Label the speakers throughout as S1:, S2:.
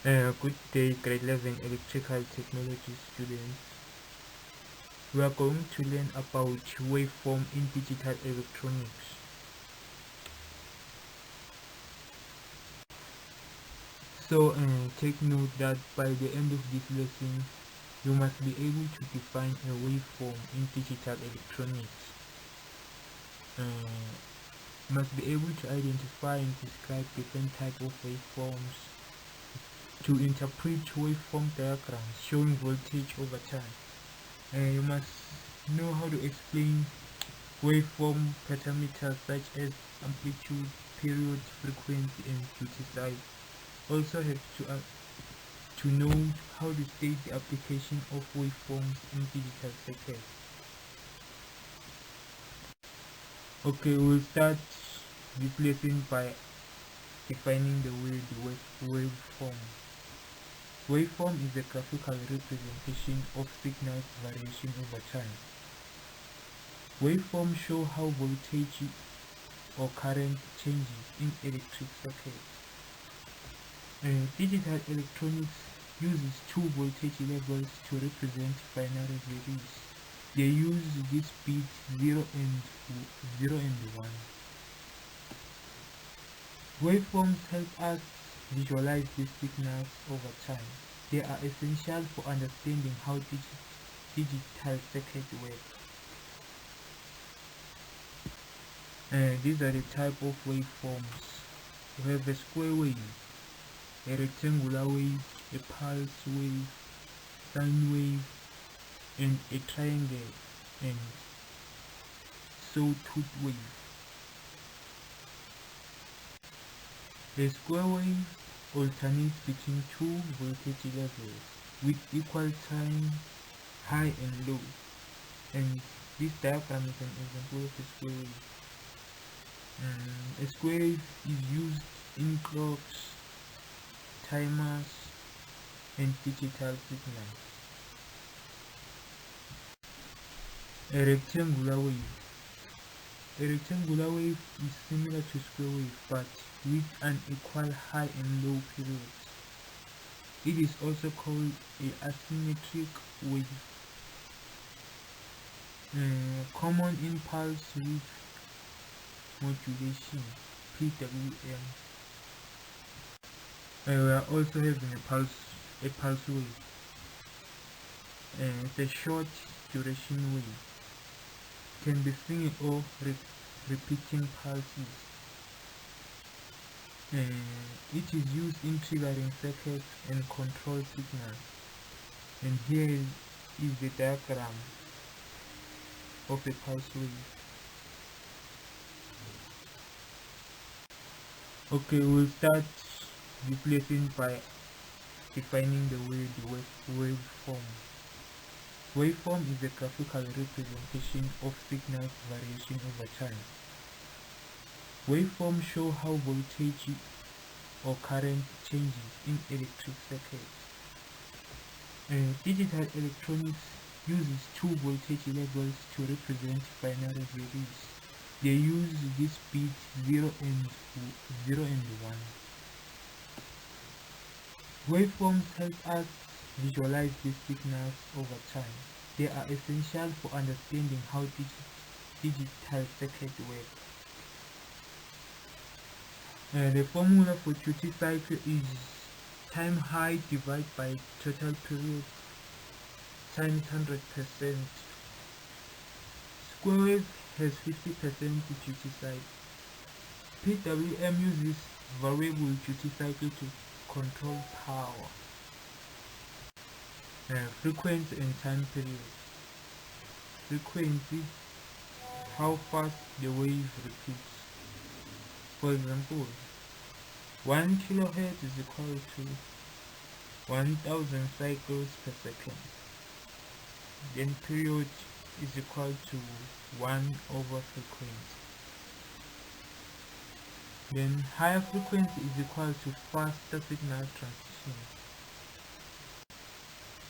S1: Good day, grade 11 electrical technology students. We are going to learn about waveform in digital electronics. So take note that by the end of this lesson, you must be able to define a waveform in digital electronics. Must be able to identify and describe different types of waveforms, to interpret waveform diagrams showing voltage over time. You must know how to explain waveform parameters such as amplitude, period, frequency, and duty cycle. Also have to know how to state the application of waveforms in digital circuits. Okay, we'll start this lesson by defining the waveform. Waveform is a graphical representation of signal variation over time. Waveforms show how voltage or current changes in electric circuits. Digital electronics uses two voltage levels to represent binary values. They use this bit 0 and 1. Waveforms help us visualize these signals over time. They are essential for understanding how digital circuits work. These are the type of waveforms. We have a square wave, a rectangular wave, a pulse wave, sine wave, and a triangle and sawtooth wave. A square wave alternates between two voltage levels with equal time high and low, and this diagram is an example of a square wave. A square wave is used in clocks, timers, and digital signals. A rectangular wave. A rectangular wave is similar to square wave but with an equal high and low periods. It is also called an asymmetric wave. Common in pulse width modulation, PWM. We are also having a pulse wave. It's a short duration wave. Can be singing or repeating pulses. It is used in triggering circuits and control signals. And here is the diagram of a pulse wave. Okay, we'll start this lesson by defining the waveform. Waveform is a graphical representation of signal variation over time. Waveforms show how voltage or current changes in electric circuits. Digital electronics uses two voltage levels to represent binary values. They use this bit 0 and 1. Waveforms help us visualize these signals over time. They are essential for understanding how digital circuits work. The formula for duty cycle is time high divided by total period times 100%. Square wave has 50% duty cycle. PWM uses variable duty cycle to control power. Frequency and time period. Frequency, how fast the wave repeats. For example, 1 kilohertz is equal to 1000 cycles per second. Then period is equal to 1 over frequency. Then higher frequency is equal to faster signal transition.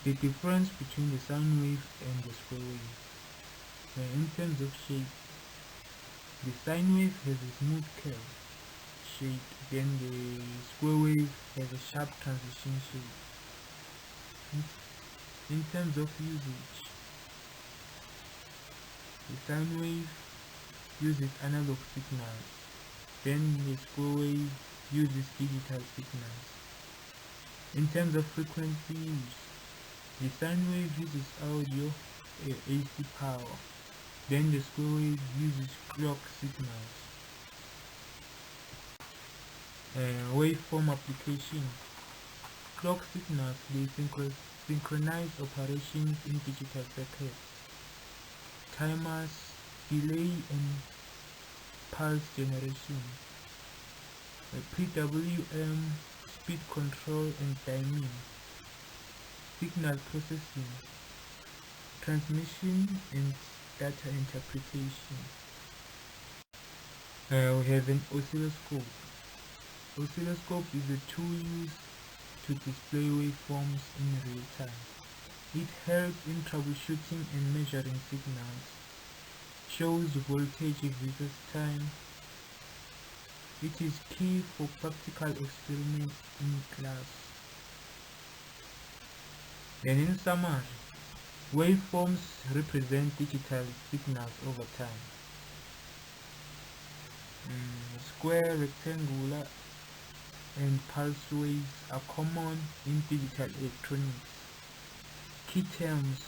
S1: The difference between the sine wave and the square wave. In terms of shape, the sine wave has a smooth curve, shape, then the square wave has a sharp transition shape. In terms of usage, the sine wave uses analog signals, then the square wave uses digital signals. In terms of frequency use, the sine wave uses audio AC power, then the square wave uses clock signals. Waveform application. Clock signals, they synchronize operations in digital circuits. Timers, delay and pulse generation. PWM, speed control and timing. Signal processing, transmission and data interpretation. We have an oscilloscope. Oscilloscope is a tool used to display waveforms in real time. It helps in troubleshooting and measuring signals, shows voltage versus time. It is key for practical experiments in class. Then in summary, waveforms represent digital signals over time. Square, rectangular and pulse waves are common in digital electronics. Key terms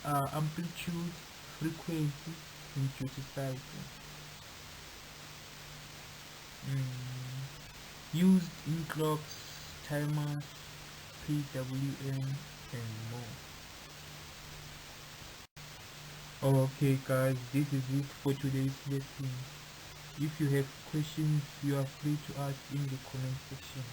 S1: are amplitude, frequency and duty cycle. Used in clocks, timers, PWM and more. Okay guys, this is it for today's lesson. If you have questions, you are free to ask in the comment section.